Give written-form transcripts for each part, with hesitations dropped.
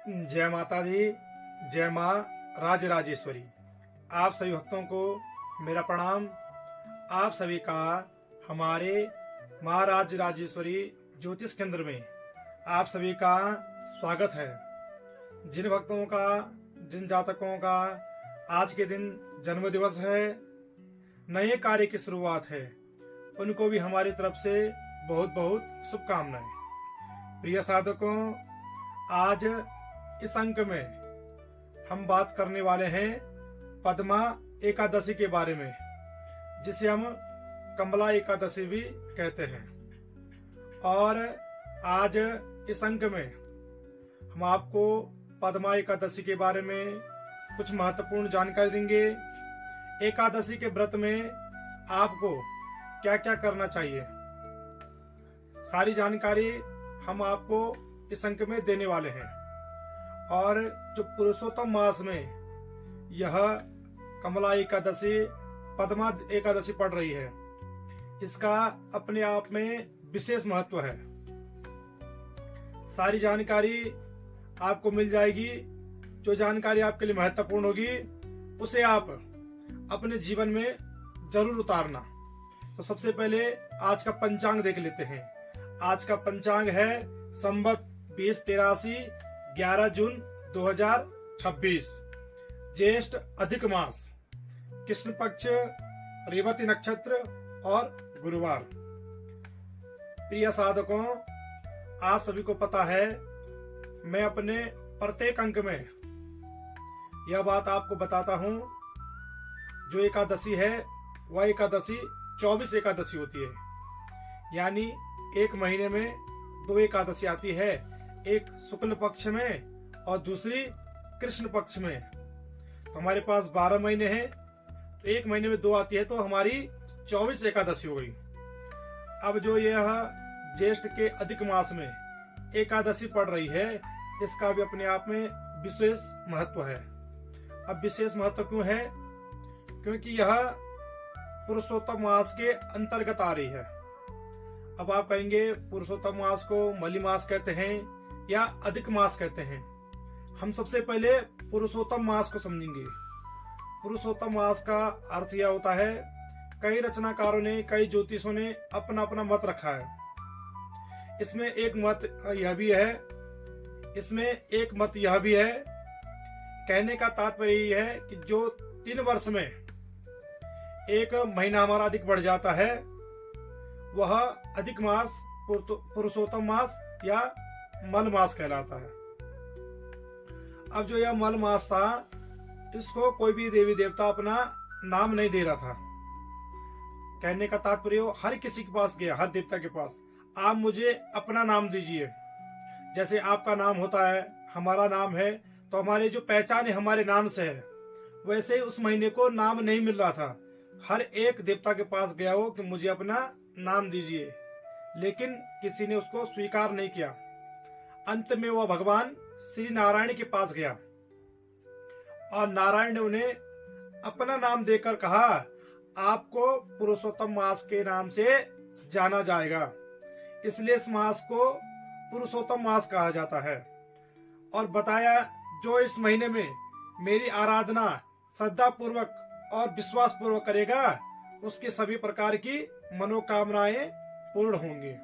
जय माता दी। जय माँ राजराजेश्वरी। आप सभी भक्तों को मेरा प्रणाम। आप सभी का हमारे माँ राजराजेश्वरी ज्योतिष केंद्र में आप सभी का स्वागत है। जिन भक्तों का, जिन जातकों का आज के दिन जन्म दिवस है, नए कार्य की शुरुआत है, उनको भी हमारी तरफ से बहुत बहुत शुभकामनाएं। प्रिय साधकों, आज इस अंक में हम बात करने वाले हैं पद्मा एकादशी के बारे में, जिसे हम कमला एकादशी भी कहते हैं। और आज इस अंक में हम आपको पद्मा एकादशी के बारे में कुछ महत्वपूर्ण जानकारी देंगे। एकादशी के व्रत में आपको क्या क्या करना चाहिए, सारी जानकारी हम आपको इस अंक में देने वाले हैं। और जो पुरुषोत्तम मास में यह कमला एकादशी, पद्मा एकादशी पड़ रही है, इसका अपने आप में विशेष महत्व है। सारी जानकारी आपको मिल जाएगी। जो जानकारी आपके लिए महत्वपूर्ण होगी उसे आप अपने जीवन में जरूर उतारना। तो सबसे पहले आज का पंचांग देख लेते हैं। आज का पंचांग है संवत 2083, 11 जून 2026, ज्येष्ठ अधिक मास, कृष्ण पक्ष, रेवती नक्षत्र और गुरुवार। प्रिय साधकों, आप सभी को पता है, मैं अपने प्रत्येक अंक में यह बात आपको बताता हूं। जो एकादशी है वह एकादशी 24 एकादशी होती है, यानी एक महीने में 2 एकादशी आती है, एक शुक्ल पक्ष में और दूसरी कृष्ण पक्ष में। तो हमारे पास 12 महीने हैं, तो एक महीने में 2 आती है, तो हमारी 24 एकादशी हो गई। अब जो यह ज्येष्ठ के अधिक मास में एकादशी पड़ रही है, इसका भी अपने आप में विशेष महत्व है। अब विशेष महत्व क्यों है? क्योंकि यह पुरुषोत्तम मास के अंतर्गत आ रही है। अब आप कहेंगे पुरुषोत्तम मास को मली मास कहते हैं या अधिक मास कहते हैं। हम सबसे पहले पुरुषोत्तम मास को समझेंगे। पुरुषोत्तम मास का अर्थ यह होता है, कई रचनाकारों ने, कई ज्योतिषों ने अपना अपना मत रखा है। इसमें एक मत यह भी है, कहने का तात्पर्य यह है कि जो 3 वर्ष में एक महीना हमारा अधिक बढ़ जाता है, वह अधिक मास, पुरुषोत्तम मास या मल मास कहलाता है। अब जो यह मल मास था, इसको कोई भी देवी देवता अपना नाम नहीं दे रहा था। कहने का तात्पर्य, हर किसी के पास गया, हर देवता के पास, आप मुझे अपना नाम दीजिए। जैसे आपका नाम होता है, हमारा नाम है, तो हमारी जो पहचान है हमारे नाम से है, वैसे ही उस महीने को नाम नहीं मिल रहा था। हर एक देवता के पास गया हो कि मुझे अपना नाम दीजिए, लेकिन किसी ने उसको स्वीकार नहीं किया। अंत में वह भगवान श्री नारायण के पास गया और नारायण ने उन्हें अपना नाम देकर कहा, आपको पुरुषोत्तम मास के नाम से जाना जाएगा, इसलिए इस मास को पुरुषोत्तम मास कहा जाता है। और बताया, जो इस महीने में मेरी आराधना श्रद्धा पूर्वक और विश्वास पूर्वक करेगा, उसकी सभी प्रकार की मनोकामनाएं पूर्ण होंगी।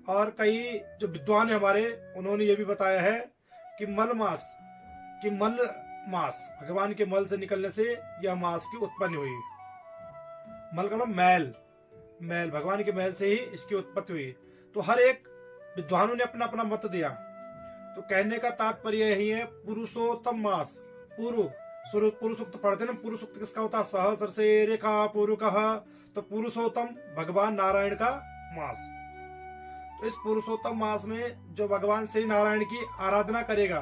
और कई जो विद्वान है हमारे, उन्होंने ये भी बताया है कि मल मास भगवान के मल से निकलने से यह मास की उत्पत्ति हुई। मल का मतलब मैल, भगवान के मैल से ही इसकी उत्पत्ति हुई। तो हर एक विद्वानों ने अपना अपना मत दिया। तो कहने का तात्पर्य यही है, पुरुषोत्तम मास, पुरुषोक्त पढ़ते ना, पुरुषोक्त किसका होता है? सहस्र से रेखा पुरुकः, तो पुरुषोत्तम भगवान नारायण का मास। तो इस पुरुषोत्तम मास में जो भगवान श्री नारायण की आराधना करेगा,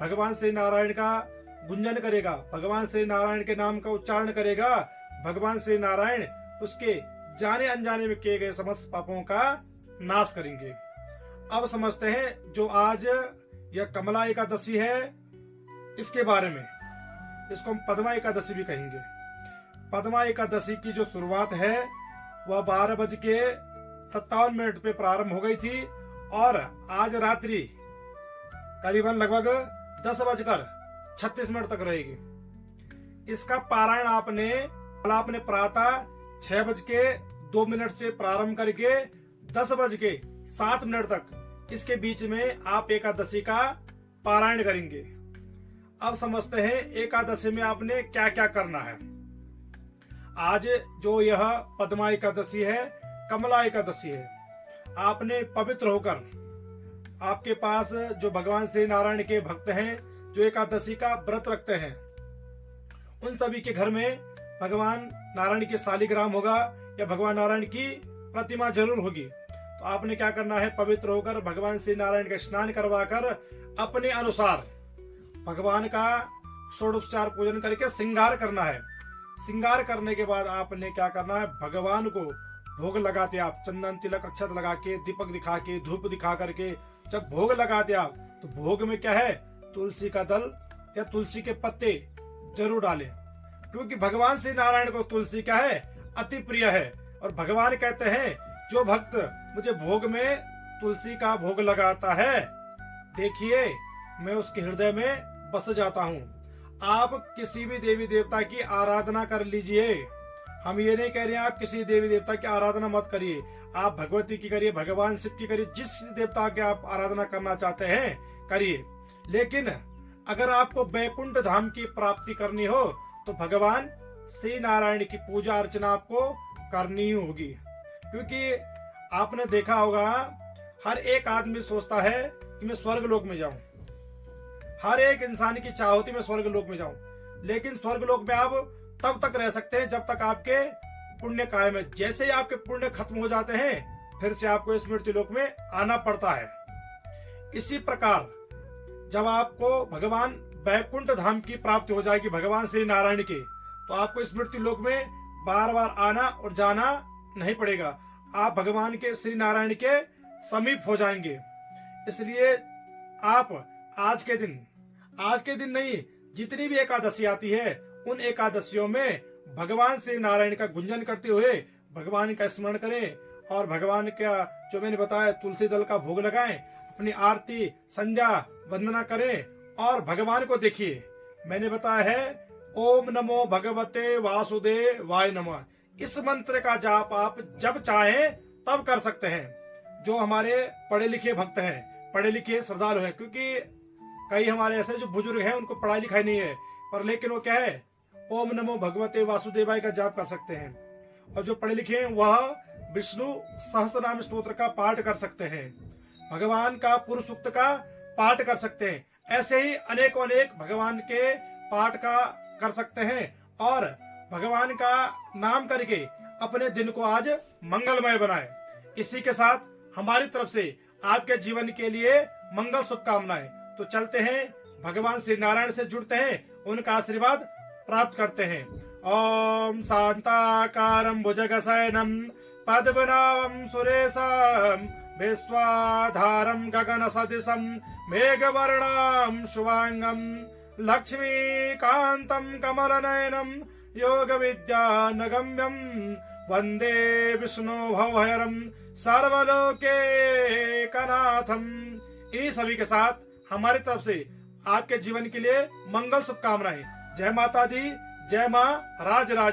भगवान श्री नारायण का गुंजन करेगा, भगवान श्री नारायण के नाम का उच्चारण करेगा, भगवान श्री नारायण उसके जाने अनजाने में किए गए समस्त पापों का नाश करेंगे। अब समझते हैं जो आज यह कमला एकादशी है, इसके बारे में। इसको हम पद्मा एकादशी भी कहेंगे। पद्मा एकादशी की जो शुरुआत है वह 12:57 पे प्रारंभ हो गई थी और आज रात्रि करीबन लगभग 10:36 तक रहेगी। इसका पारायण आपने प्रातः 6:02 से प्रारंभ करके 10:07 तक इसके बीच में आप एकादशी का पारायण करेंगे। अब समझते हैं एकादशी में आपने क्या क्या करना है। आज जो यह पद्मा एकादशी है, कमला एकादशी है, आपने पवित्र होकर, आपके पास जो भगवान श्री नारायण के भक्त हैं जो एकादशी का व्रत रखते हैं, उन सभी के घर में भगवान नारायण की शालिग्राम होगा या भगवान नारायण की प्रतिमा जरूर होगी। तो आपने क्या करना है, पवित्र होकर भगवान श्री नारायण का स्नान करवाकर अपने अनुसार भगवान का षोडशोपचार पूजन करके श्रृंगार करना है। श्रृंगार करने के बाद आपने क्या करना है, भगवान को भोग लगाते आप चंदन तिलक अक्षत लगा के, दीपक दिखा के, धूप दिखा करके जब भोग लगाते आप, तो भोग में क्या है, तुलसी का दल या तुलसी के पत्ते जरूर डालें, क्योंकि भगवान श्री नारायण को तुलसी क्या है, अति प्रिय है। और भगवान कहते हैं जो भक्त मुझे भोग में तुलसी का भोग लगाता है, देखिए मैं उसके हृदय में बस जाता हूँ। आप किसी भी देवी देवता की आराधना कर लीजिए, हम ये नहीं कह रहे हैं आप किसी देवी देवता की आराधना मत करिए, आप भगवती की करिए, भगवान शिव की करिए, जिस देवता की आप आराधना करना चाहते हैं करिए। लेकिन अगर आपको बैकुंठ धाम की प्राप्ति करनी हो तो भगवान श्री नारायण की पूजा अर्चना आपको करनी होगी। क्योंकि आपने देखा होगा हर एक आदमी सोचता है कि मैं स्वर्ग लोक में जाऊं, हर एक इंसान की चाह होती मैं स्वर्ग लोक में जाऊं, लेकिन स्वर्ग लोक में आप तब तक रह सकते हैं जब तक आपके पुण्य कायम है। जैसे ही आपके पुण्य खत्म हो जाते हैं फिर से आपको इस मृत्यु लोक में आना पड़ता है। इसी प्रकार जब आपको भगवान बैकुंठ धाम की प्राप्ति हो जाएगी भगवान श्री नारायण के, तो आपको इस मृत्यु लोक में बार बार आना और जाना नहीं पड़ेगा, आप भगवान के श्री नारायण के समीप हो जाएंगे। इसलिए आप आज के दिन नहीं, जितनी भी एकादशी आती है उन एकादशियों में भगवान श्री नारायण का गुंजन करते हुए भगवान का स्मरण करें और भगवान का जो मैंने बताया तुलसी दल का भोग लगाएं, अपनी आरती संध्या वंदना करें और भगवान को देखिए। मैंने बताया है ओम नमो भगवते वासुदेवाय नमः, इस मंत्र का जाप आप जब चाहें तब कर सकते हैं। जो हमारे पढ़े लिखे भक्त हैं, पढ़े लिखे श्रद्धालु हैं, क्योंकि कई हमारे ऐसे जो बुजुर्ग हैं उनको पढ़ाई लिखाई नहीं है, पर लेकिन वो क्या है, ओम नमो भगवते वासुदेवाय का जाप कर सकते हैं। और जो पढ़े लिखे हैं वह विष्णु सहस्त्रनाम स्तोत्र का पाठ कर सकते हैं, भगवान का पुरुष सूक्त का पाठ कर सकते हैं। ऐसे ही अनेकों अनेक भगवान के पाठ का कर सकते हैं और भगवान का नाम करके अपने दिन को आज मंगलमय बनाएं। इसी के साथ हमारी तरफ से आपके जीवन के लिए मंगल शुभकामनाएं। तो चलते हैं, भगवान श्री नारायण से जुड़ते हैं, उनका आशीर्वाद प्राप्त करते हैं। ओम शांताकारं भुजगशयनं पद्मनाभं सुरेशं विश्वाधारं गगनसदृशं मेघवर्णं शुभांगं लक्ष्मीकान्तं कमलनयनं योगविद्यानगम्यं वन्दे विष्णु भवहरं सर्वलोकैकनाथं। इन सभी के साथ हमारी तरफ से आपके जीवन के लिए मंगल शुभकामनाएं। जय माता दी, जय मां राज राज।